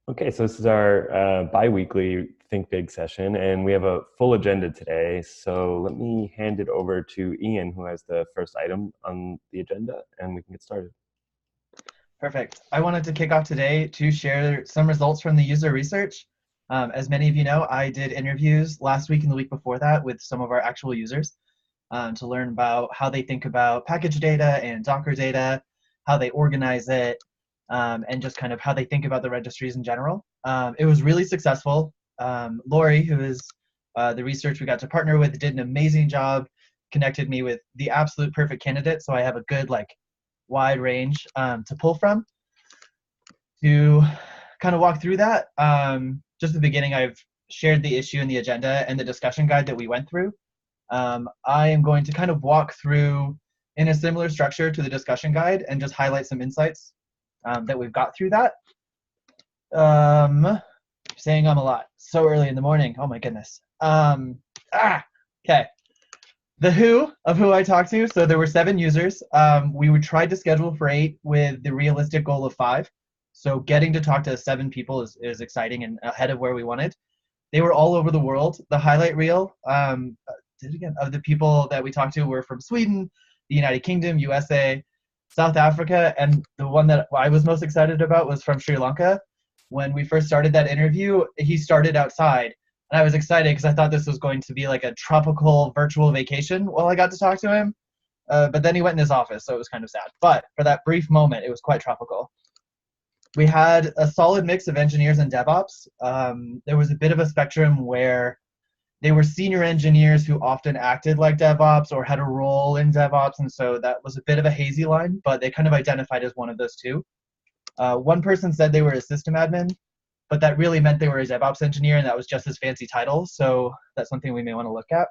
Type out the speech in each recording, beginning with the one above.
Okay, so this is our bi-weekly Think Big session, and we have a full agenda today. So let me hand it over to Ian, who has the first item on the agenda, and we can get started. Perfect. I wanted to kick off today to share some results from the user research. As many of you know, I did interviews last week and the week before that with some of our actual users to learn about how they think about package data and Docker data, how they organize it, and just kind of how they think about the registries in general. It was really successful. Lori, who is the research we got to partner with, did an amazing job, connected me with the absolute perfect candidate. So I have a good wide range to pull from to kind of walk through that. Just at the beginning, I've shared the issue and the agenda and the discussion guide that we went through. I am going to kind of walk through in a similar structure to the discussion guide and just highlight some insights that we've got through that. Saying I'm a lot so early in the morning. Oh my goodness. Okay. The who of who I talked to. So there were 7 users. We would try to schedule for 8 with the realistic goal of 5. So getting to talk to 7 people is exciting and ahead of where we wanted. They were all over the world. The highlight reel of the people that we talked to were from Sweden, the United Kingdom, USA, South Africa, and the one that I was most excited about was from Sri Lanka. When we first started that interview, he started outside, and I was excited because I thought this was going to be like a tropical virtual vacation while I got to talk to him. But then he went in his office, so it was kind of sad. But for that brief moment, it was quite tropical. We had a solid mix of engineers and DevOps. There was a bit of a spectrum where they were senior engineers who often acted like DevOps or had a role in DevOps, and so that was a bit of a hazy line, but they kind of identified as one of those two. One person said they were a system admin, but that really meant they were a DevOps engineer, and that was just his fancy title, so that's something we may want to look at.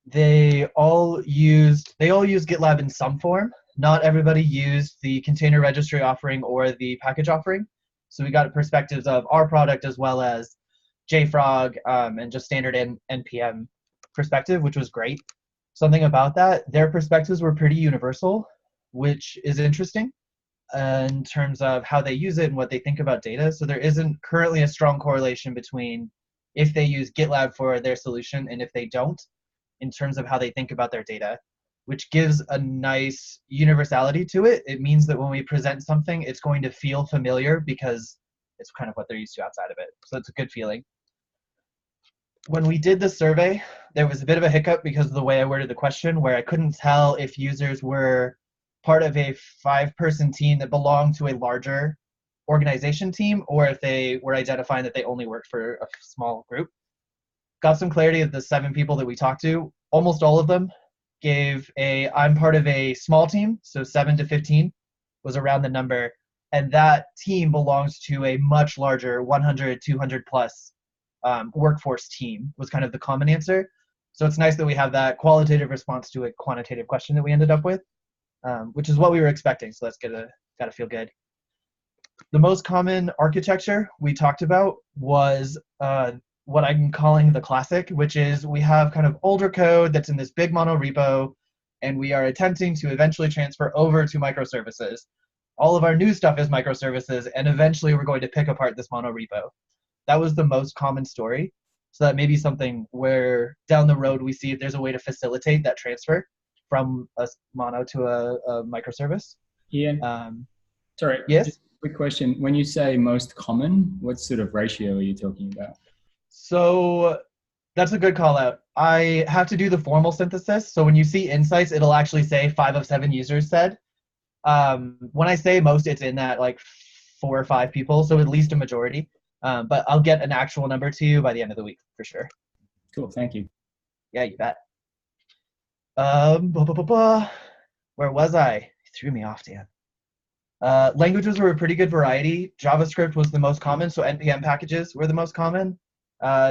They all used GitLab in some form. Not everybody used the container registry offering or the package offering, so we got perspectives of our product as well as JFrog and just standard NPM perspective, which was great. Something about that, their perspectives were pretty universal, which is interesting in terms of how they use it and what they think about data. So there isn't currently a strong correlation between if they use GitLab for their solution and if they don't in terms of how they think about their data, which gives a nice universality to it. It means that when we present something, it's going to feel familiar because it's kind of what they're used to outside of it. So it's a good feeling. When we did the survey, there was a bit of a hiccup because of the way I worded the question, where I couldn't tell if users were part of a 5-person team that belonged to a larger organization team, or if they were identifying that they only worked for a small group. Got some clarity of the 7 people that we talked to. Almost all of them gave I'm part of a small team, so 7 to 15 was around the number, and that team belongs to a much larger 100, 200 plus workforce team was kind of the common answer. So it's nice that we have that qualitative response to a quantitative question that we ended up with, which is what we were expecting. So that's gotta feel good. The most common architecture we talked about was what I'm calling the classic, which is we have kind of older code that's in this big mono repo, and we are attempting to eventually transfer over to microservices. All of our new stuff is microservices, and eventually we're going to pick apart this mono repo. That was the most common story. So that may be something where down the road we see if there's a way to facilitate that transfer from a mono to a microservice. Ian, sorry, Yes? just a quick question. When you say most common, what sort of ratio are you talking about? So that's a good call out. I have to do the formal synthesis. So when you see insights, it'll actually say 5 of 7 users said. When I say most, it's in that like 4 or 5 people, so at least a majority. But I'll get an actual number to you by the end of the week for sure. Cool, thank you. Yeah, you bet. Where was I? You threw me off, Dan. Languages were a pretty good variety. JavaScript was the most common, so NPM packages were the most common.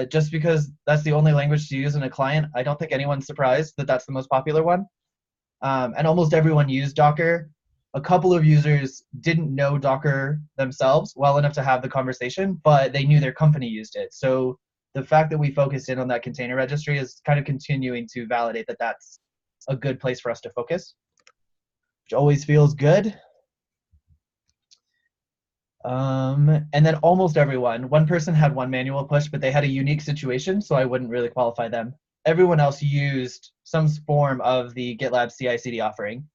Just because that's the only language to use in a client, I don't think anyone's surprised that that's the most popular one. And almost everyone used Docker. A couple of users didn't know Docker themselves well enough to have the conversation, but they knew their company used it. So the fact that we focused in on that container registry is kind of continuing to validate that that's a good place for us to focus, which always feels good. And then almost everyone, one person had one manual push, but they had a unique situation, so I wouldn't really qualify them. Everyone else used some form of the GitLab CI/CD offering.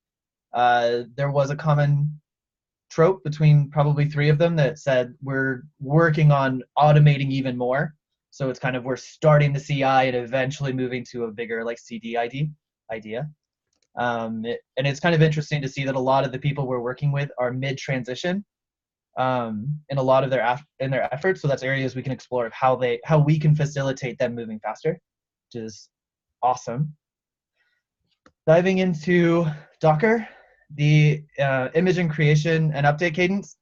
There was a common trope between probably three of them that said we're working on automating even more. So it's kind of we're starting the CI and eventually moving to a bigger like CD idea. And it's kind of interesting to see that a lot of the people we're working with are mid-transition in a lot of their efforts. So that's areas we can explore of how we can facilitate them moving faster, which is awesome. Diving into Docker, the image and creation and update cadence.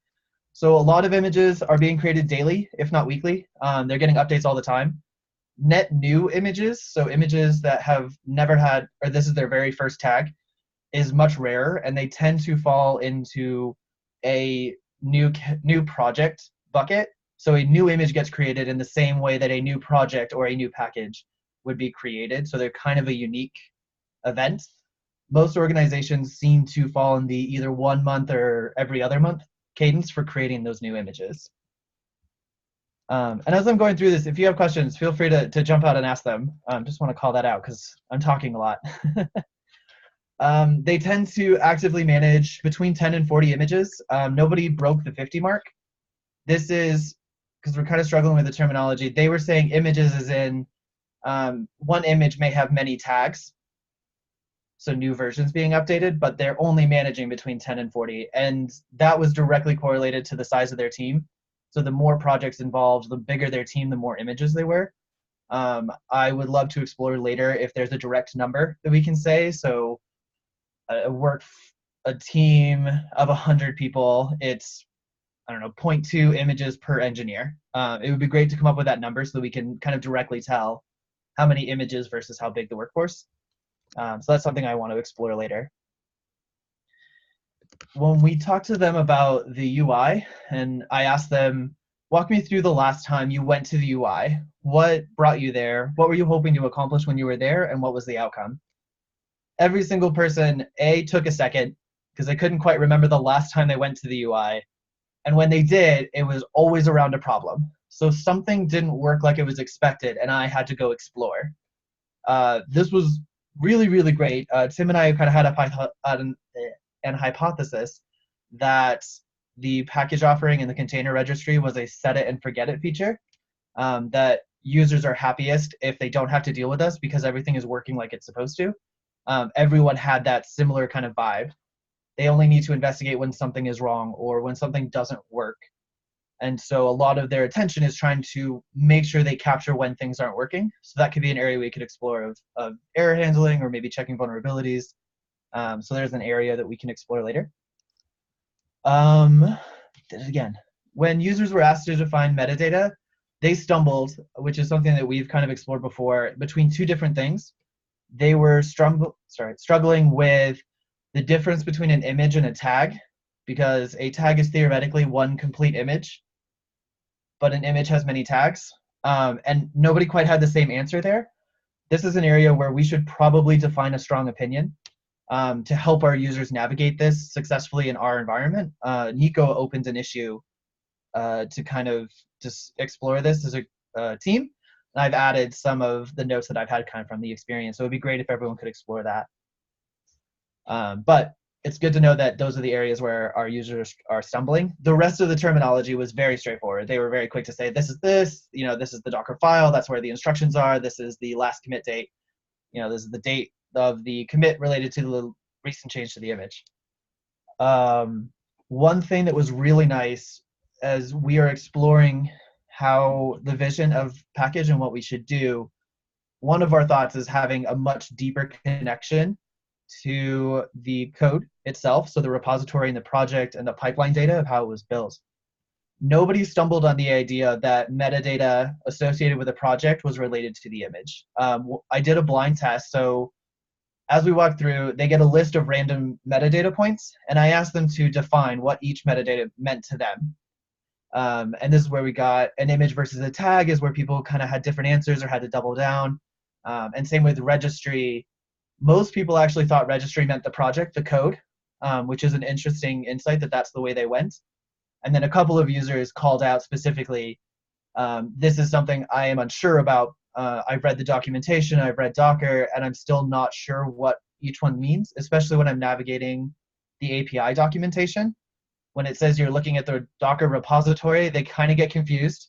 So a lot of images are being created daily, if not weekly. They're getting updates all the time. Net new images, so images that have never had, or this is their very first tag, is much rarer, and they tend to fall into a new project bucket. So a new image gets created in the same way that a new project or a new package would be created. So they're kind of a unique event. Most organizations seem to fall in the either 1 month or every other month cadence for creating those new images. And as I'm going through this, if you have questions, feel free to jump out and ask them. Just want to call that out because I'm talking a lot. They tend to actively manage between 10 and 40 images. Nobody broke the 50 mark. This is because we're kind of struggling with the terminology. They were saying images as in one image may have many tags, so new versions being updated, but they're only managing between 10 and 40. And that was directly correlated to the size of their team. So the more projects involved, the bigger their team, the more images they were. I would love to explore later if there's a direct number that we can say. So a team of 100 people, it's, I don't know, 0.2 images per engineer. It would be great to come up with that number so that we can kind of directly tell how many images versus how big the workforce. So that's something I want to explore later. When we talked to them about the UI, and I asked them, walk me through the last time you went to the UI. What brought you there? What were you hoping to accomplish when you were there? And what was the outcome? Every single person, took a second because they couldn't quite remember the last time they went to the UI. And when they did, it was always around a problem. So something didn't work like it was expected, and I had to go explore. This was really, really great. Tim and I kind of had an hypothesis that the package offering and the container registry was a set it and forget it feature, that users are happiest if they don't have to deal with us because everything is working like it's supposed to. Everyone had that similar kind of vibe. They only need to investigate when something is wrong or when something doesn't work. And so a lot of their attention is trying to make sure they capture when things aren't working. So that could be an area we could explore of error handling or maybe checking vulnerabilities. So there's an area that we can explore later. Did it again. When users were asked to define metadata, they stumbled, which is something that we've kind of explored before, between two different things. They were struggling with the difference between an image and a tag, because a tag is theoretically one complete image, but an image has many tags. And nobody quite had the same answer there. This is an area where we should probably define a strong opinion to help our users navigate this successfully in our environment. Nico opened an issue to kind of just explore this as a team. And I've added some of the notes that I've had kind of from the experience. So it'd be great if everyone could explore that. But it's good to know that those are the areas where our users are stumbling. The rest of the terminology was very straightforward. They were very quick to say, this is this, this is the Dockerfile, that's where the instructions are, this is the last commit date, this is the date of the commit related to the recent change to the image. One thing that was really nice as we are exploring how the vision of package and what we should do, one of our thoughts is having a much deeper connection to the code itself, so the repository and the project and the pipeline data of how it was built. Nobody stumbled on the idea that metadata associated with a project was related to the image. I did a blind test, so as we walk through, they get a list of random metadata points, and I asked them to define what each metadata meant to them. And this is where we got an image versus a tag is where people kind of had different answers or had to double down. And same with registry. Most people actually thought registry meant the project, the code, which is an interesting insight that that's the way they went. And then a couple of users called out specifically, this is something I am unsure about. I've read the documentation, I've read Docker, and I'm still not sure what each one means, especially when I'm navigating the API documentation. When it says you're looking at the Docker repository, they kind of get confused.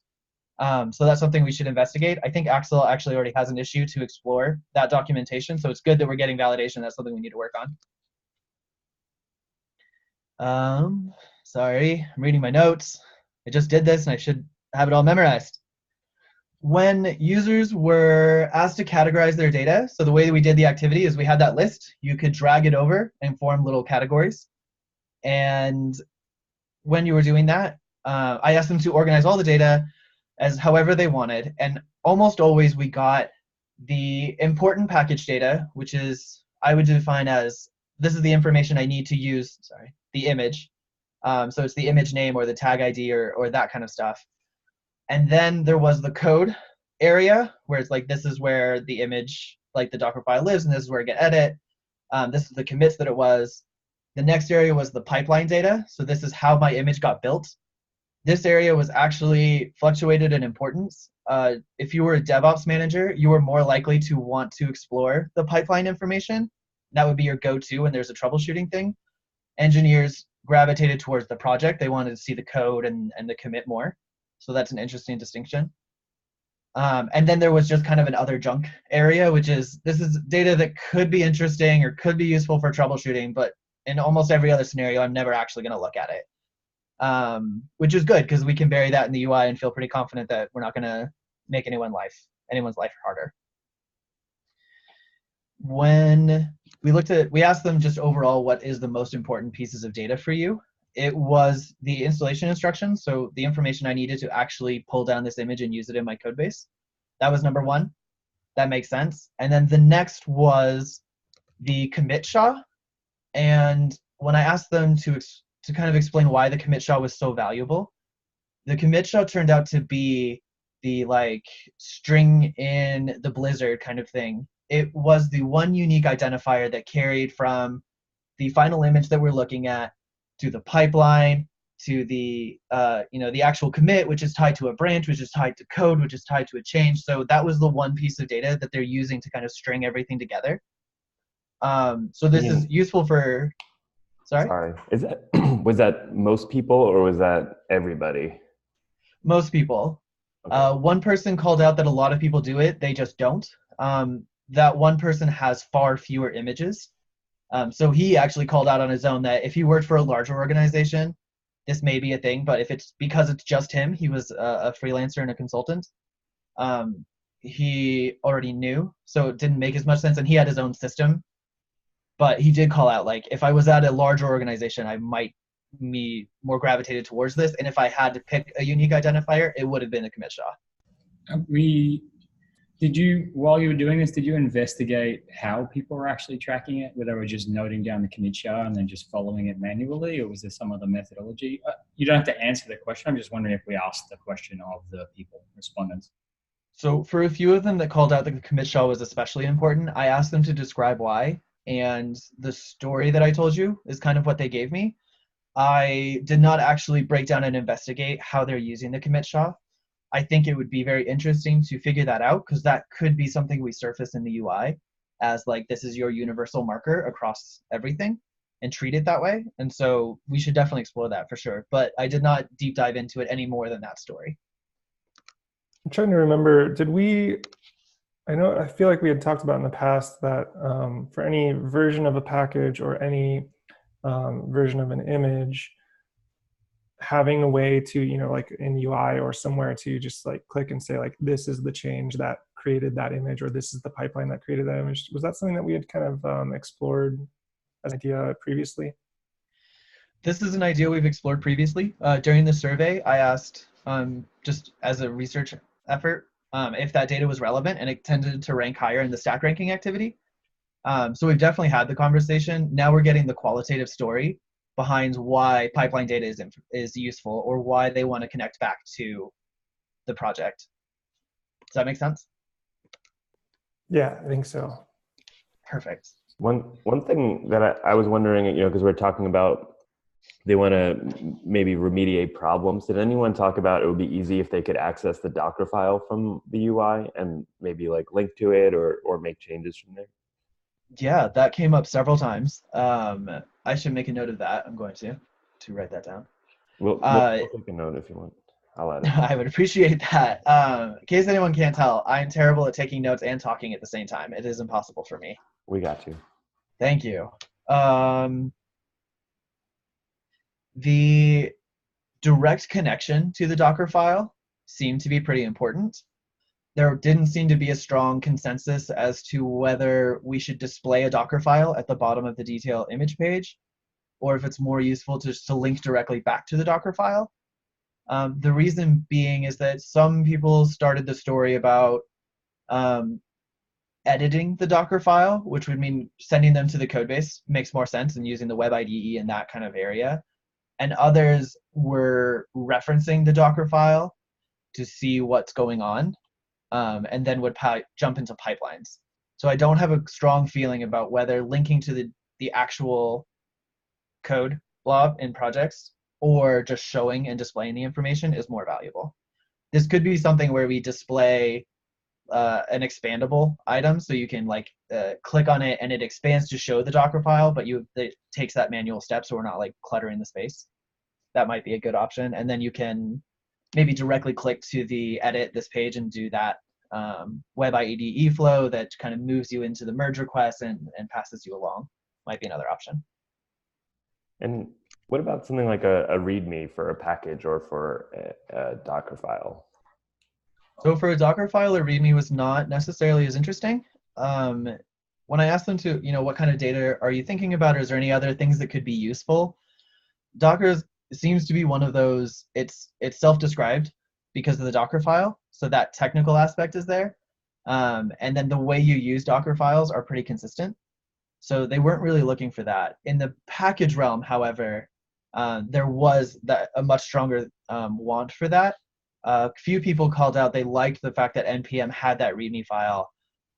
So that's something we should investigate. I think Axel actually already has an issue to explore that documentation, so it's good that we're getting validation. That's something we need to work on. Sorry, I'm reading my notes. I just did this and I should have it all memorized. When users were asked to categorize their data, so the way that we did the activity is we had that list. You could drag it over and form little categories. And when you were doing that, I asked them to organize all the data as however they wanted. And almost always we got the important package data, which is, I would define as, this is the information I need to use, the image. So it's the image name or the tag ID or that kind of stuff. And then there was the code area where it's like, this is where the image, like the Dockerfile lives, and this is where I get edit. This is the commits that it was. The next area was the pipeline data. So this is how my image got built. This area was actually fluctuated in importance. If you were a DevOps manager, you were more likely to want to explore the pipeline information. That would be your go-to when there's a troubleshooting thing. Engineers gravitated towards the project. They wanted to see the code and the commit more. So that's an interesting distinction. And then there was just kind of an other junk area, which is, this is data that could be interesting or could be useful for troubleshooting, but in almost every other scenario, I'm never actually going to look at it. Which is good because we can bury that in the UI and feel pretty confident that we're not going to make anyone's life harder. When we asked them just overall, what is the most important pieces of data for you? It was the installation instructions, so the information I needed to actually pull down this image and use it in my code base. That was number one. That makes sense. And then the next was the commit SHA. And when I asked them to kind of explain why the commit SHA was so valuable, the commit SHA turned out to be the like string in the blizzard kind of thing. It was the one unique identifier that carried from the final image that we're looking at to the pipeline, to the the actual commit, which is tied to a branch, which is tied to code, which is tied to a change. So that was the one piece of data that they're using to kind of string everything together. So this is useful for. Sorry. Is that was that most people or was that everybody? Most people. Okay. One person called out that a lot of people do it. They just don't. That one person has far fewer images. So he actually called out on his own that if he worked for a larger organization, this may be a thing, but if it's because it's just him, he was a freelancer and a consultant, he already knew, so it didn't make as much sense, and he had his own system. But he did call out, like, if I was at a larger organization, I might be more gravitated towards this, and if I had to pick a unique identifier, it would have been a commit SHA. While you were doing this, did you investigate how people were actually tracking it? Whether they were just noting down the commit SHA and then just following it manually, or was there some other methodology? You don't have to answer the question. I'm just wondering if we asked the question of the people, respondents. So for a few of them that called out that the commit SHA was especially important, I asked them to describe why. And the story that I told you is kind of what they gave me. I did not actually break down and investigate how they're using the commit SHA. I think it would be very interesting to figure that out, because that could be something we surface in the UI as like, this is your universal marker across everything, and treat it that way. And so we should definitely explore that for sure. But I did not deep dive into it any more than that story. I'm trying to remember, I feel like we had talked about in the past that for any version of a package or any version of an image, having a way to, like in UI or somewhere to just like click and say like, this is the change that created that image, or this is the pipeline that created that image. Was that something that we had kind of explored as an idea previously? This is an idea we've explored previously. During the survey, I asked, just as a research effort, if that data was relevant, and it tended to rank higher in the stack ranking activity. So we've definitely had the conversation. Now we're getting the qualitative story behind why pipeline data is useful, or why they want to connect back to the project. Does that make sense? Yeah, I think so. Perfect. One thing that I was wondering, because we're talking about they want to maybe remediate problems. Did anyone talk about it would be easy if they could access the Docker file from the UI and maybe like link to it or make changes from there? Yeah, that came up several times. I should make a note of that. I'm going to write that down. We'll take a note if you want. I'll add it. I would appreciate that. In case anyone can't tell, I'm terrible at taking notes and talking at the same time. It is impossible for me. We got you. Thank you. The direct connection to the Docker file seemed to be pretty important. There didn't seem to be a strong consensus as to whether we should display a Docker file at the bottom of the detail image page, or if it's more useful to link directly back to the Docker file. The reason being is that some people started the story about editing the Docker file, which would mean sending them to the codebase makes more sense and using the web IDE in that kind of area. And others were referencing the Docker file to see what's going on, and then would jump into pipelines. So I don't have a strong feeling about whether linking to the actual code blob in projects or just showing and displaying the information is more valuable. This could be something where we display an expandable item, so you can like click on it and it expands to show the Docker file, but it takes that manual step, so we're not like cluttering the space. That might be a good option. And then you can maybe directly click to the edit this page and do that web IDE flow that kind of moves you into the merge request and passes you along. Might be another option. And what about something like a README for a package or for a Docker file? So for a Docker file, a README was not necessarily as interesting. When I asked them to, what kind of data are you thinking about, or is there any other things that could be useful? Docker seems to be one of those, it's self-described because of the Docker file, so that technical aspect is there. And then the way you use Docker files are pretty consistent. So they weren't really looking for that. In the package realm, however, there was a much stronger want for that. A few people called out they liked the fact that NPM had that README file.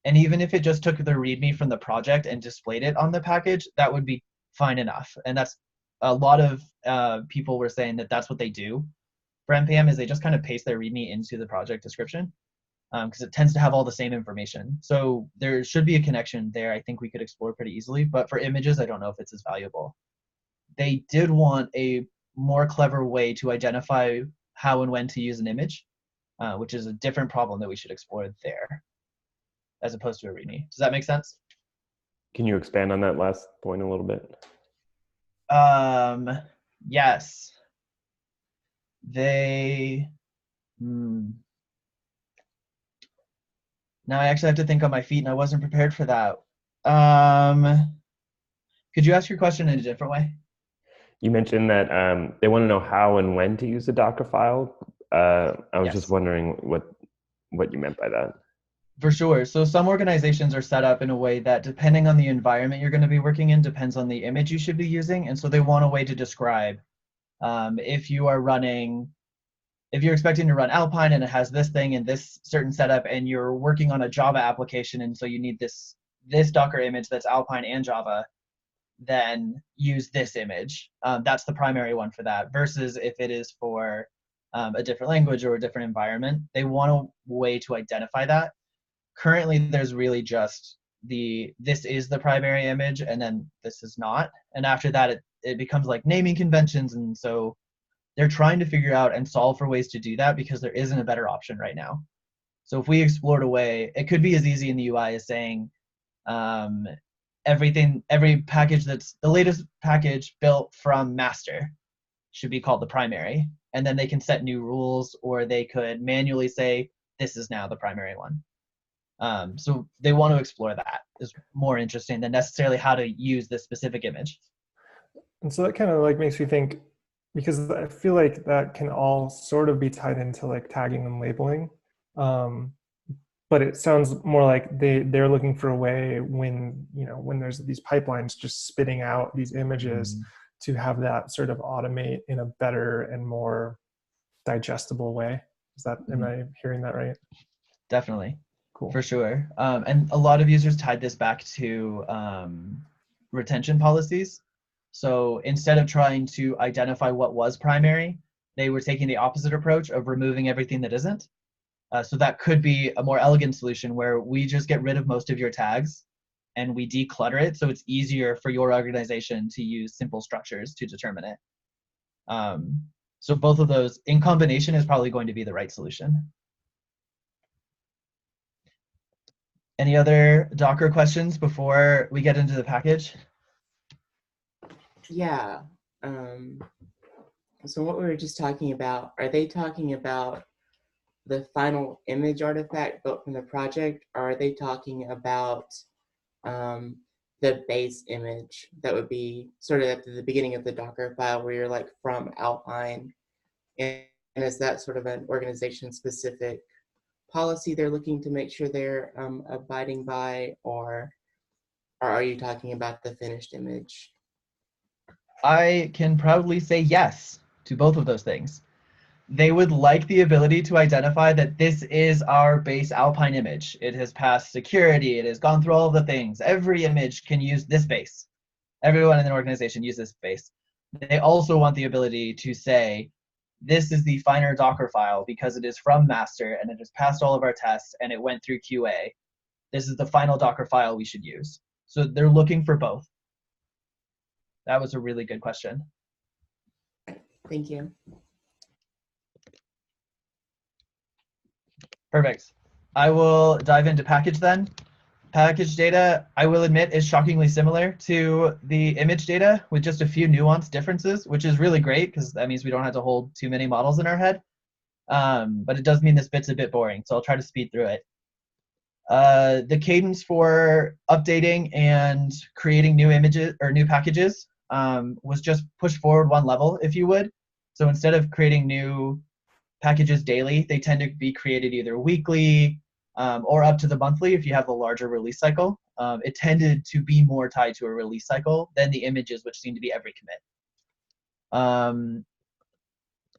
And even if it just took the README from the project and displayed it on the package, that would be fine enough. And that's a lot of people were saying that that's what they do for NPM, is they just kind of paste their README into the project description because it tends to have all the same information. So there should be a connection there. I think we could explore pretty easily. But for images, I don't know if it's as valuable. They did want a more clever way to identify how and when to use an image, which is a different problem that we should explore there, as opposed to a README. Does that make sense? Can you expand on that last point a little bit? Yes. They. Now I actually have to think on my feet, and I wasn't prepared for that. Could you ask your question in a different way? You mentioned that they want to know how and when to use the Docker file. I was just wondering what you meant by that. For sure. So some organizations are set up in a way that, depending on the environment you're going to be working in, depends on the image you should be using. And so they want a way to describe if you're expecting to run Alpine and it has this thing and this certain setup, and you're working on a Java application, and so you need this Docker image that's Alpine and Java, then use this image. That's the primary one for that, versus if it is for a different language or a different environment. They want a way to identify that. Currently, there's really just this is the primary image, and then this is not. And after that, it becomes like naming conventions. And so they're trying to figure out and solve for ways to do that, because there isn't a better option right now. So if we explored a way, it could be as easy in the UI as saying every package that's the latest package built from master should be called the primary. And then they can set new rules, or they could manually say, this is now the primary one. So they want to explore that. Is more interesting than necessarily how to use this specific image. And so that kind of like makes me think, because I feel like that can all sort of be tied into like tagging and labeling. But it sounds more like they're looking for a way when there's these pipelines just spitting out these images to have that sort of automate in a better and more digestible way. Am I hearing that right? Definitely. Cool. For sure. And a lot of users tied this back to retention policies. So instead of trying to identify what was primary, they were taking the opposite approach of removing everything that isn't. So that could be a more elegant solution where we just get rid of most of your tags and we declutter it so it's easier for your organization to use simple structures to determine it. So both of those in combination is probably going to be the right solution. Any other Docker questions before we get into the package? Yeah. So what we were just talking about, are they talking about the final image artifact built from the project, or are they talking about the base image that would be sort of at the beginning of the Docker file where you're like from outline? And is that sort of an organization specific policy they're looking to make sure they're abiding by, or are you talking about the finished image? I can proudly say yes to both of those things. They would like the ability to identify that this is our base Alpine image. It has passed security. It has gone through all of the things. Every image can use this base. Everyone in an organization uses this base. They also want the ability to say, this is the finer Docker file because it is from master and it has passed all of our tests and it went through QA. This is the final Docker file we should use. So they're looking for both. That was a really good question. Thank you. Perfect. I will dive into package then. Package data, I will admit, is shockingly similar to the image data with just a few nuanced differences, which is really great because that means we don't have to hold too many models in our head. But it does mean this bit's a bit boring, so I'll try to speed through it. The cadence for updating and creating new images or new packages was just pushed forward one level, if you would. So instead of creating new packages daily, they tend to be created either weekly or up to the monthly if you have the larger release cycle. It tended to be more tied to a release cycle than the images, which seem to be every commit.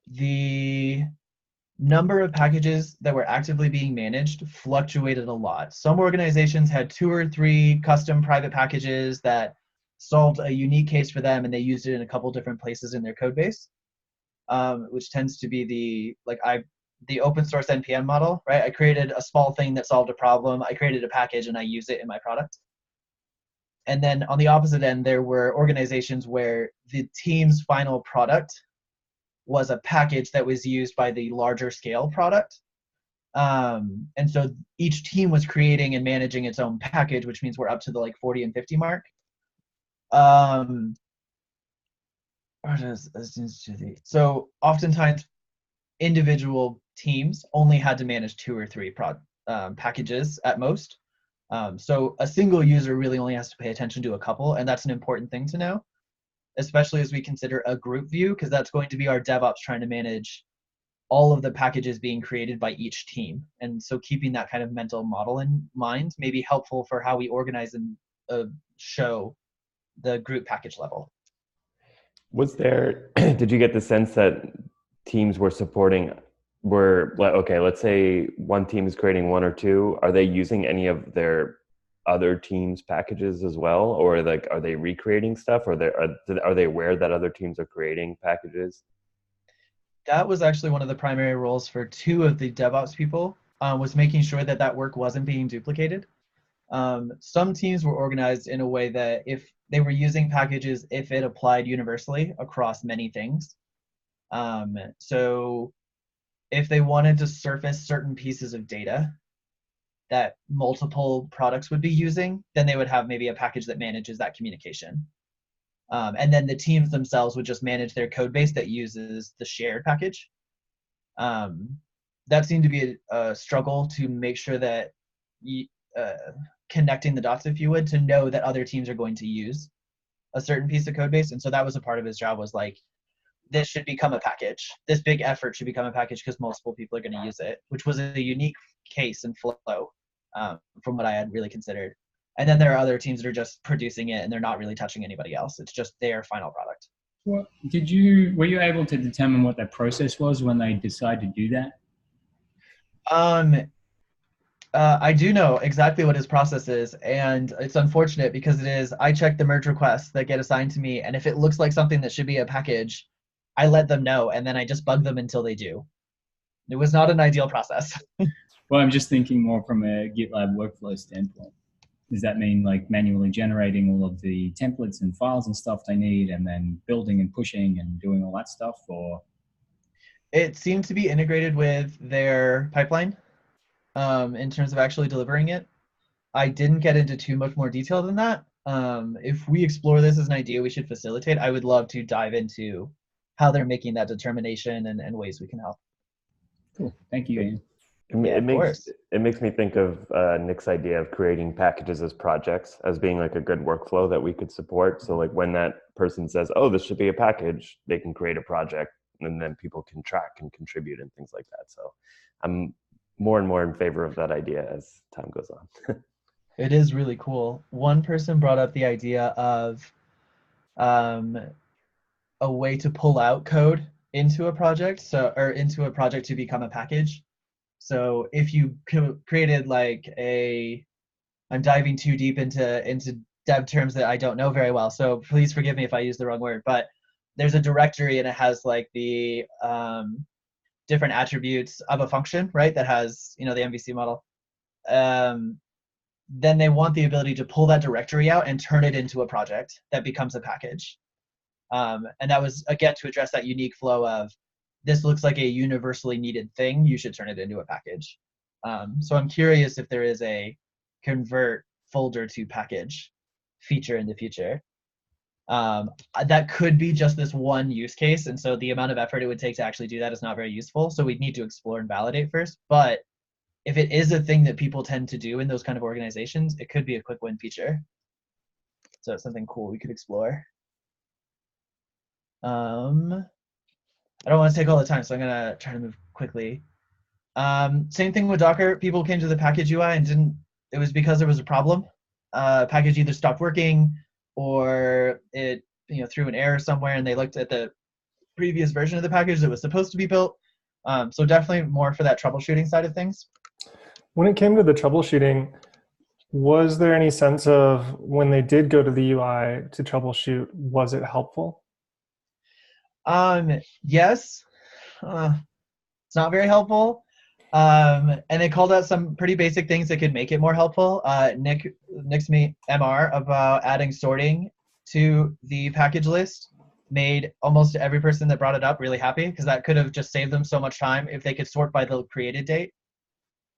The number of packages that were actively being managed fluctuated a lot. Some organizations had 2 or 3 custom private packages that solved a unique case for them and they used it in a couple different places in their code base, which tends to be the open source NPM model, right? I created a small thing that solved a problem. I created a package and I use it in my product. And then on the opposite end, there were organizations where the team's final product was a package that was used by the larger scale product. And so each team was creating and managing its own package, which means we're up to the 40 and 50 mark. So oftentimes individual teams only had to manage 2 or 3 packages at most. So a single user really only has to pay attention to a couple, and that's an important thing to know, especially as we consider a group view, because that's going to be our DevOps trying to manage all of the packages being created by each team. And so keeping that kind of mental model in mind may be helpful for how we organize and show the group package level. Did you get the sense that teams okay, let's say one team is creating 1 or 2, are they using any of their other teams' packages as well? Or are they recreating stuff? Or are they aware that other teams are creating packages? That was actually one of the primary roles for 2 of the DevOps people, was making sure that that work wasn't being duplicated. Some teams were organized in a way that if they were using packages, if it applied universally across many things. So if they wanted to surface certain pieces of data that multiple products would be using, then they would have maybe a package that manages that communication. And then the teams themselves would just manage their code base that uses the shared package. That seemed to be a struggle to make sure that connecting the dots, if you would, to know that other teams are going to use a certain piece of code base. And so that was a part of his job, was this should become a package. This big effort should become a package because multiple people are going to use it, which was a unique case and flow from what I had really considered. And then there are other teams that are just producing it and they're not really touching anybody else. It's just their final product. Well, were you able to determine what their process was when they decided to do that? I do know exactly what his process is, and it's unfortunate because it is, I check the merge requests that get assigned to me, and if it looks like something that should be a package, I let them know, and then I just bug them until they do. It was not an ideal process. Well, I'm just thinking more from a GitLab workflow standpoint. Does that mean like manually generating all of the templates and files and stuff they need and then building and pushing and doing all that stuff? Or It seemed to be integrated with their pipeline in terms of actually delivering it. I didn't get into too much more detail than that. If we explore this as an idea we should facilitate, I would love to dive into how they're making that determination and ways we can help. cool. Thank you, Ian. Yeah, of course. It makes me think of Nick's idea of creating packages as projects as being like a good workflow that we could support. So like when that person says, "Oh, this should be a package," they can create a project, and then people can track and contribute and things like that. So I'm more and more in favor of that idea as time goes on. It is really cool. One person brought up the idea of a way to pull out code into a project, or into a project to become a package. So if you created like I'm diving too deep into dev terms that I don't know very well, so please forgive me if I use the wrong word, but there's a directory and it has like the different attributes of a function, right? That has, the MVC model. Then they want the ability to pull that directory out and turn it into a project that becomes a package. And that was, again, to address that unique flow of, this looks like a universally needed thing, you should turn it into a package. So I'm curious if there is a convert folder to package feature in the future. That could be just this one use case, and so the amount of effort it would take to actually do that is not very useful, so we'd need to explore and validate first. But if it is a thing that people tend to do in those kind of organizations, it could be a quick win feature. So it's something cool we could explore. I don't want to take all the time, so I'm gonna try to move quickly. Same thing with Docker. People came to the package UI and it was because there was a problem. Package either stopped working or it threw an error somewhere, and they looked at the previous version of the package that was supposed to be built. So definitely more for that troubleshooting side of things. When it came to the troubleshooting, was there any sense of when they did go to the UI to troubleshoot, was it helpful? Yes. It's not very helpful. And they called out some pretty basic things that could make it more helpful. Nick's MR about adding sorting to the package list made almost every person that brought it up really happy, because that could have just saved them so much time if they could sort by the created date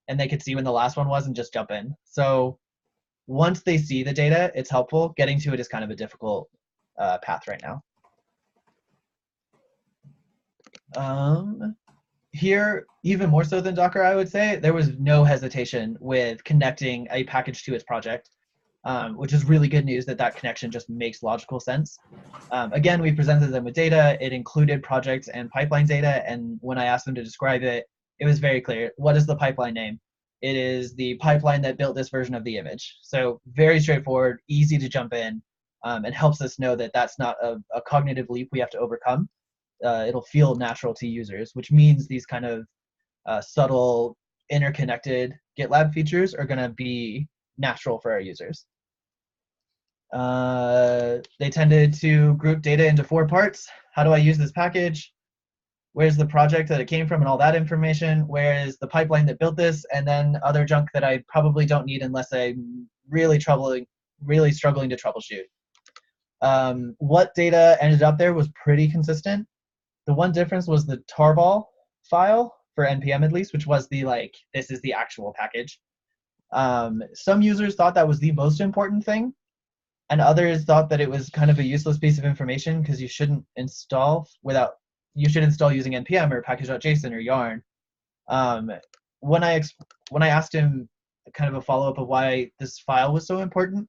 and they could see when the last one was and just jump in. So once they see the data, it's helpful. Getting to it is kind of a difficult path right now. Here, even more so than Docker, I would say, there was no hesitation with connecting a package to its project, which is really good news that connection just makes logical sense. Again, we presented them with data. It included projects and pipeline data, and when I asked them to describe it, it was very clear. What is the pipeline name? It is the pipeline that built this version of the image. So very straightforward, easy to jump in, and helps us know that that's not a cognitive leap we have to overcome. It'll feel natural to users, which means these kind of subtle, interconnected GitLab features are going to be natural for our users. They tended to group data into 4 parts. How do I use this package? Where's the project that it came from and all that information? Where is the pipeline that built this? And then other junk that I probably don't need unless I'm really struggling to troubleshoot. What data ended up there was pretty consistent. The one difference was the tarball file, for NPM at least, which was this is the actual package. Some users thought that was the most important thing, and others thought that it was kind of a useless piece of information because you should install using NPM or package.json or yarn. When I asked him kind of a follow-up of why this file was so important,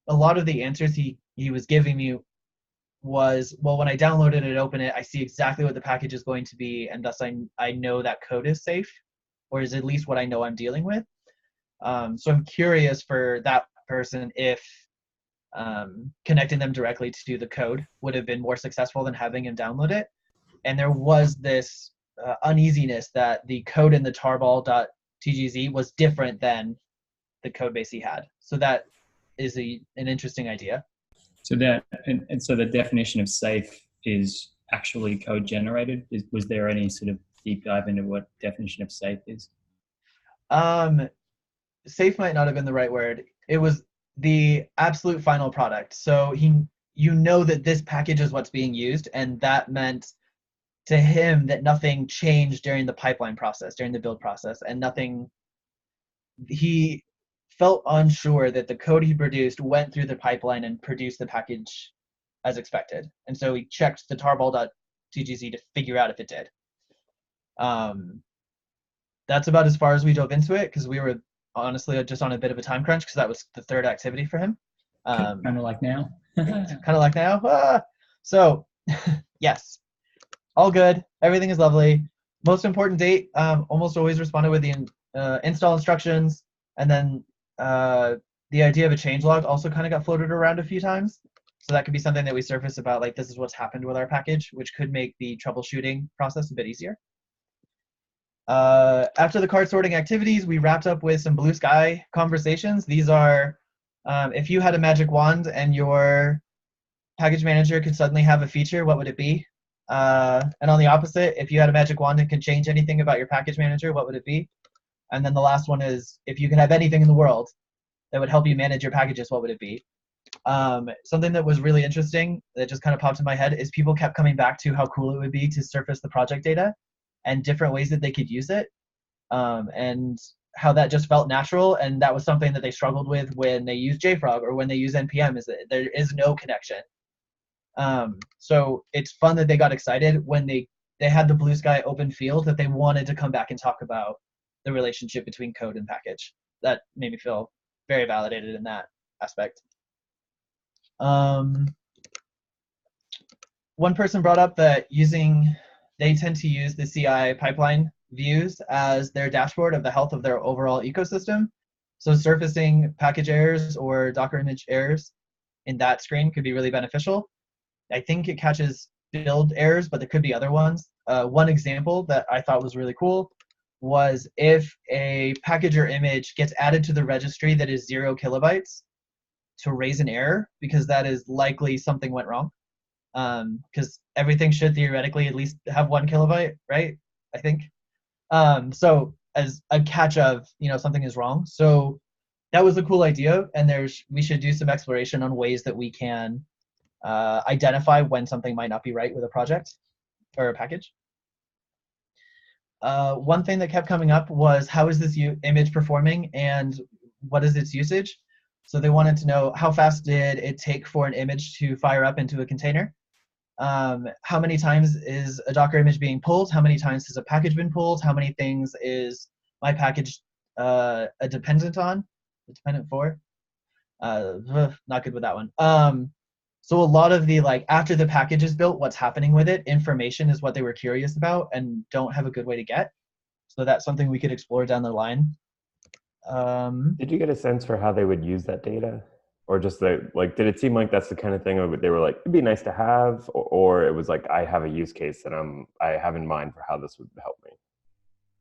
a lot of the answers he was giving me was, well, when I download it and open it, I see exactly what the package is going to be, and thus I know that code is safe, or is at least what I know I'm dealing with. So I'm curious for that person if connecting them directly to the code would have been more successful than having him download it. And there was this uneasiness that the code in the tarball TGZ was different than the code base he had. So that is an interesting idea. So so the definition of safe is actually code generated. Was there any sort of deep dive into what definition of safe is? Safe might not have been the right word. It was the absolute final product. So you know that this package is what's being used, and that meant to him that nothing changed during the pipeline process, during the build process, and he felt unsure that the code he produced went through the pipeline and produced the package as expected. And so he checked the tarball.tgz to figure out if it did. That's about as far as we dove into it, because we were honestly just on a bit of a time crunch, because that was the third activity for him. Kind of like now. Kind of like now. So yes, all good. Everything is lovely. Most important date, almost always responded with the install instructions, and then the idea of a changelog also kind of got floated around a few times. So that could be something that we surface about, like, this is what's happened with our package, which could make the troubleshooting process a bit easier. After the card sorting activities, we wrapped up with some blue sky conversations. These are, if you had a magic wand and your package manager could suddenly have a feature, what would it be? And on the opposite, if you had a magic wand and could change anything about your package manager, what would it be? And then the last one is, if you could have anything in the world that would help you manage your packages, what would it be? Something that was really interesting that just kind of popped in my head is people kept coming back to how cool it would be to surface the project data and different ways that they could use it, and how that just felt natural. And that was something that they struggled with when they use JFrog or when they use NPM, is that there is no connection. So it's fun that they got excited when they had the blue sky open field, that they wanted to come back and talk about the relationship between code and package. That made me feel very validated in that aspect. One person brought up that they tend to use the CI pipeline views as their dashboard of the health of their overall ecosystem. So surfacing package errors or Docker image errors in that screen could be really beneficial. I think it catches build errors, but there could be other ones. One example that I thought was really cool was if a package or image gets added to the registry that is 0 kilobytes, to raise an error, because that is likely something went wrong. Because everything should theoretically at least have 1 kilobyte, right? I think. So as a catch of, something is wrong. So that was a cool idea, and we should do some exploration on ways that we can identify when something might not be right with a project or a package. One thing that kept coming up was, how is this image performing and what is its usage? So they wanted to know, how fast did it take for an image to fire up into a container? How many times is a Docker image being pulled? How many times has a package been pulled? How many things is my package a dependent for? Not good with that one. So a lot of the, after the package is built, what's happening with it, information is what they were curious about and don't have a good way to get. So that's something we could explore down the line. Did you get a sense for how they would use that data? Or just did it seem like that's the kind of thing they were like, it'd be nice to have, or it was like, I have a use case that I have in mind for how this would help me?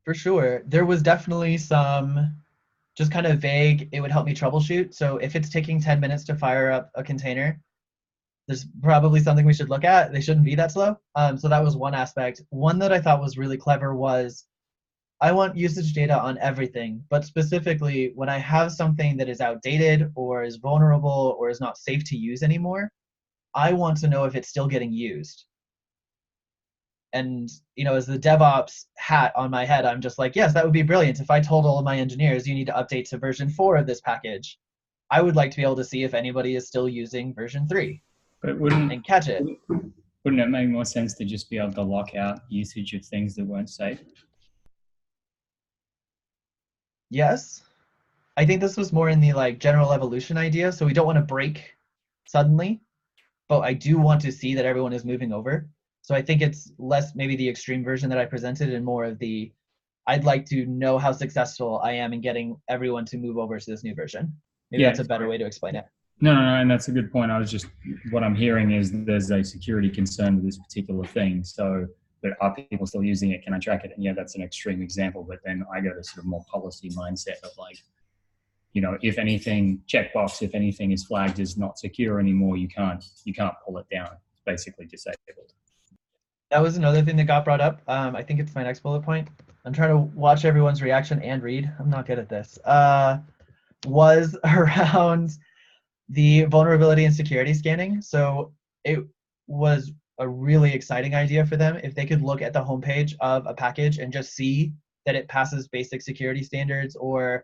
For sure. There was definitely some just kind of vague, it would help me troubleshoot. So if it's taking 10 minutes to fire up a container, there's probably something we should look at. They shouldn't be that slow. So that was one aspect. One that I thought was really clever was, I want usage data on everything, but specifically when I have something that is outdated or is vulnerable or is not safe to use anymore, I want to know if it's still getting used. And, as the DevOps hat on my head, I'm just like, yes, that would be brilliant. If I told all of my engineers, you need to update to version 4 of this package, I would like to be able to see if anybody is still using version 3 and catch it. Wouldn't it make more sense to just be able to lock out usage of things that weren't safe? Yes. I think this was more in the general evolution idea. So we don't want to break suddenly, but I do want to see that everyone is moving over. So I think it's less maybe the extreme version that I presented and more of the, I'd like to know how successful I am in getting everyone to move over to this new version. Maybe that's a better way to explain it. No, and that's a good point. What I'm hearing is there's a security concern with this particular thing. So but are people still using it? Can I track it? And yeah, that's an extreme example, but then I go to sort of more policy mindset of like, you know, if anything, checkbox, if anything is flagged as not secure anymore, you can't pull it down. It's basically disabled. That was another thing that got brought up. I think it's my next bullet point. I'm trying to watch everyone's reaction and read. I'm not good at this. Was around the vulnerability and security scanning. So it was a really exciting idea for them if they could look at the homepage of a package and just see that it passes basic security standards, or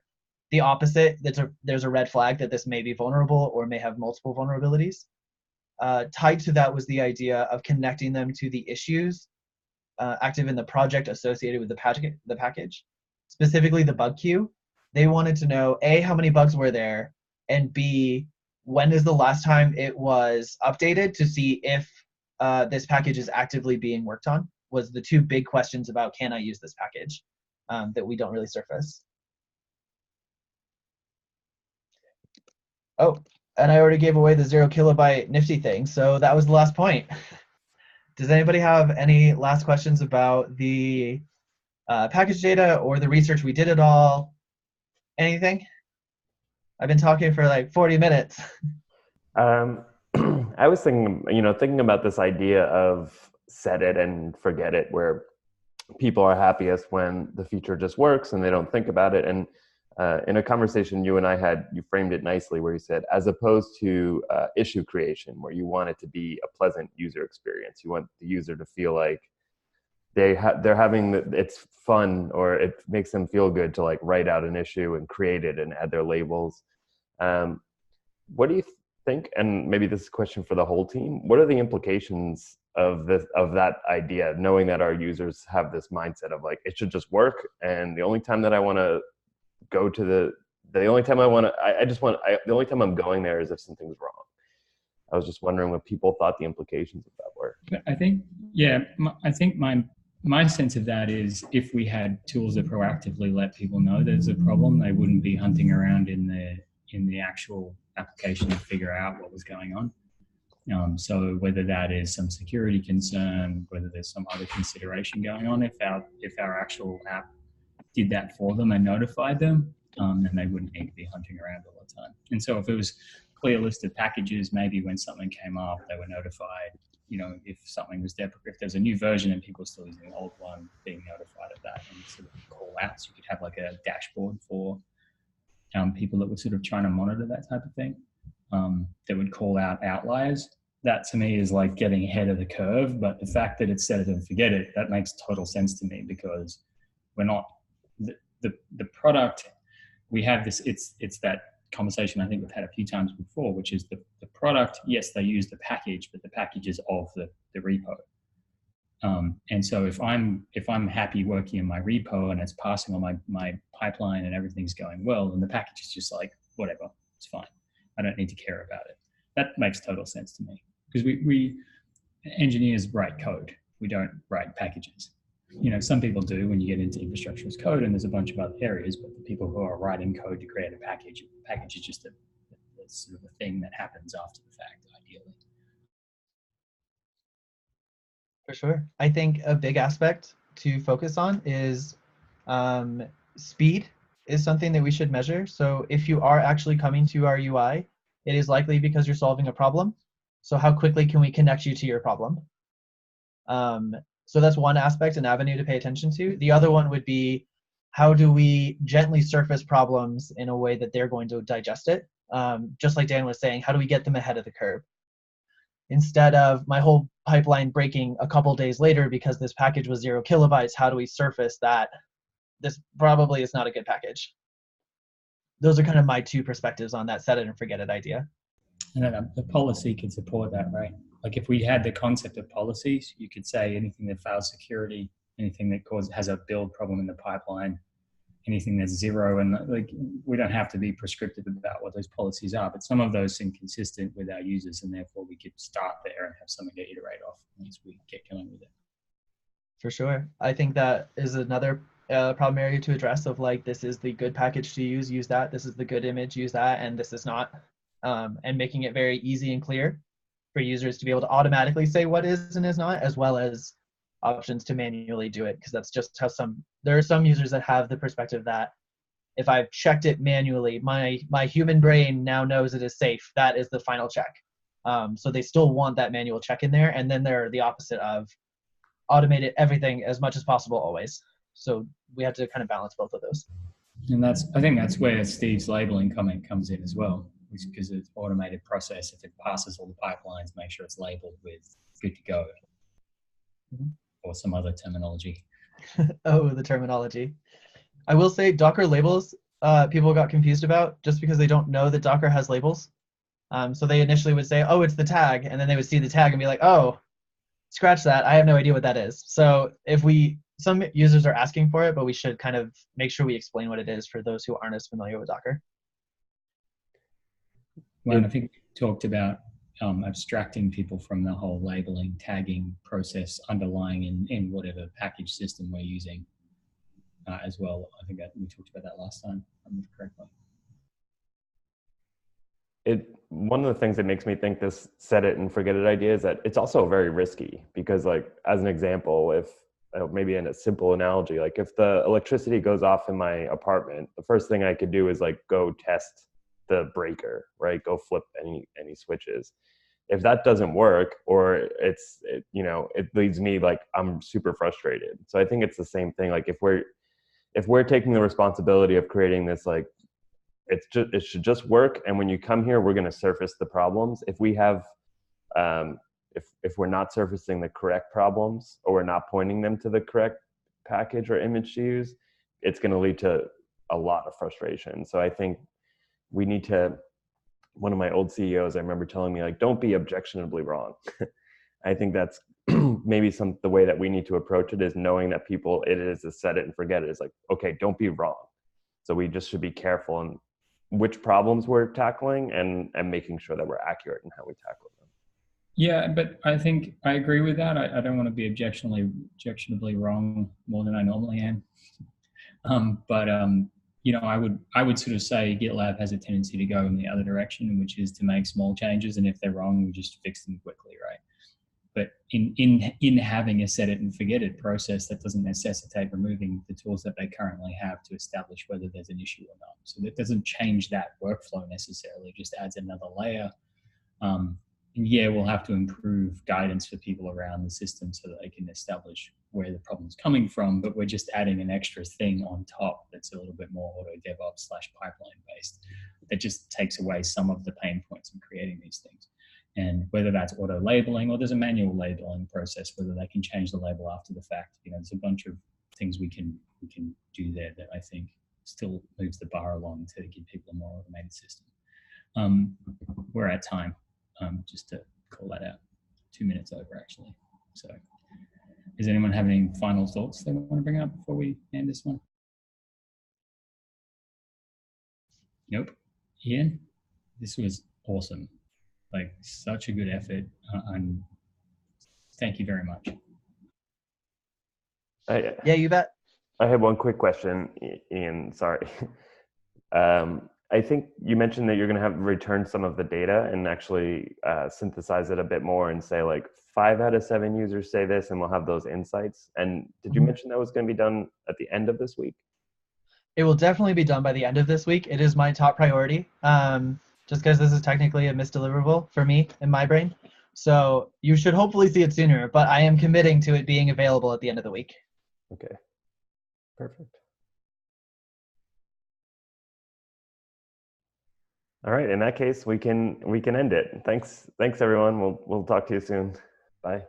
the opposite, there's a red flag that this may be vulnerable or may have multiple vulnerabilities. Tied to that was the idea of connecting them to the issues active in the project associated with the package, specifically the bug queue. They wanted to know, A, how many bugs were there, and B, when is the last time it was updated to see if this package is actively being worked on, was the two big questions about can I use this package that we don't really surface. Oh, and I already gave away the 0 kilobyte nifty thing, so that was the last point. Does anybody have any last questions about the package data or the research we did at all? Anything? I've been talking for like 40 minutes. I was thinking about this idea of set it and forget it, where people are happiest when the feature just works and they don't think about it. And in a conversation you and I had, you framed it nicely where you said, as opposed to issue creation, where you want it to be a pleasant user experience. You want the user to feel like they're having it's fun, or it makes them feel good to like write out an issue and create it and add their labels. What do you think? And maybe this is a question for the whole team. What are the implications of that idea, knowing that our users have this mindset of like, it should just work, and the only time that I want to go to the only time I'm going there is if something's wrong. I was just wondering what people thought the implications of that were. I think, yeah, I think my sense of that is if we had tools that proactively let people know there's a problem, they wouldn't be hunting around in the actual application to figure out what was going on. So whether that is some security concern, whether there's some other consideration going on, if our actual app did that for them and notified them, then they wouldn't need to be hunting around all the time. And so if it was a clear list of packages, maybe when something came up, they were notified. You know, if something was if there's a new version and people are still using the old one, being notified of that, and sort of call outs. You could have like a dashboard for people that were sort of trying to monitor that type of thing, that would call out outliers. That to me is like getting ahead of the curve. But the fact that it's set it and forget it, that makes total sense to me, because we're not the product. We have this. It's that conversation I think we've had a few times before, which is the product. Yes, they use the package, but the package is of the repo. And so if I'm happy working in my repo and it's passing on my pipeline and everything's going well, then the package is just like, whatever, it's fine. I don't need to care about it. That makes total sense to me, because we engineers write code. We don't write packages. You know, some people do when you get into infrastructure as code, and there's a bunch of other areas, but the people who are writing code to create a package is just a sort of a thing that happens after the fact, ideally. For sure. I think a big aspect to focus on is speed is something that we should measure. So if you are actually coming to our UI, it is likely because you're solving a problem. So how quickly can we connect you to your problem? So that's one aspect, an avenue to pay attention to. The other one would be, how do we gently surface problems in a way that they're going to digest it? Just like Dan was saying, how do we get them ahead of the curve? Instead of my whole pipeline breaking a couple days later because this package was 0 kilobytes, how do we surface that this probably is not a good package? Those are kind of my two perspectives on that set it and forget it idea. And then the policy can support that, right? Like if we had the concept of policies, you could say anything that fails security, anything that has a build problem in the pipeline, anything that's 0, and like we don't have to be prescriptive about what those policies are, but some of those seem consistent with our users, and therefore we could start there and have something to iterate off once we get going with it. For sure. I think that is another problem area to address, of like, this is the good package to use that, this is the good image, use that, and this is not. And making it very easy and clear for users to be able to automatically say what is and is not, as well as options to manually do it, because that's just how there are some users that have the perspective that if I've checked it manually, my human brain now knows it is safe. That is the final check. So they still want that manual check in there, and then they're the opposite of automate everything as much as possible always. So we have to kind of balance both of those. And I think that's where Steve's labeling comment comes in as well, because it's automated process. If it passes all the pipelines, make sure it's labeled with good to go, or some other terminology. Oh, the terminology. I will say Docker labels, people got confused about just because they don't know that Docker has labels. So they initially would say, oh, it's the tag. And then they would see the tag and be like, oh, scratch that. I have no idea what that is. So some users are asking for it, but we should kind of make sure we explain what it is for those who aren't as familiar with Docker. Well, I think we talked about abstracting people from the whole labeling, tagging process underlying in whatever package system we're using as well. I think that we talked about that last time, if I remember correctly. One of the things that makes me think this set it and forget it idea is that it's also very risky, because like, as an example, if maybe in a simple analogy, like if the electricity goes off in my apartment, the first thing I could do is like go test the breaker, right? Go flip any switches. If that doesn't work, or it leaves me like, I'm super frustrated. So I think it's the same thing. Like if we're taking the responsibility of creating this, like, it should just work. And when you come here, we're going to surface the problems. If we have, if we're not surfacing the correct problems, or we're not pointing them to the correct package or image to use, it's going to lead to a lot of frustration. So I think we need to, one of my old CEOs, I remember telling me, like, don't be objectionably wrong. I think that's maybe the way that we need to approach it, is knowing that it is a set it and forget it. It's like, okay, don't be wrong. So we just should be careful in which problems we're tackling, and making sure that we're accurate in how we tackle them. Yeah, but I think I agree with that. I don't want to be objectionably wrong more than I normally am. I would sort of say GitLab has a tendency to go in the other direction, which is to make small changes, and if they're wrong, we just fix them quickly, right? But in having a set it and forget it process, that doesn't necessitate removing the tools that they currently have to establish whether there's an issue or not. So that doesn't change that workflow necessarily, it just adds another layer. And yeah, we'll have to improve guidance for people around the system so that they can establish where the problem's coming from, but we're just adding an extra thing on top that's a little bit more auto DevOps / pipeline based, that just takes away some of the pain points in creating these things. And whether that's auto labeling, or there's a manual labeling process, whether they can change the label after the fact, there's a bunch of things we can do there that I think still moves the bar along to give people a more automated system. We're at time, just to call that out. 2 minutes over, actually. So does anyone have any final thoughts they want to bring up before we end this one? Nope. Iain, this was awesome. Like, such a good effort, and thank you very much. Yeah, you bet. I have one quick question, Iain. Sorry. I think you mentioned that you're going to have return some of the data and actually synthesize it a bit more and say, like, 5 out of 7 users say this, and we'll have those insights. And did you mention that was going to be done at the end of this week? It will definitely be done by the end of this week. It is my top priority. Just because this is technically a misdeliverable for me in my brain. So you should hopefully see it sooner, but I am committing to it being available at the end of the week. Okay, perfect. All right, in that case, we can end it. Thanks everyone. We'll talk to you soon. Bye.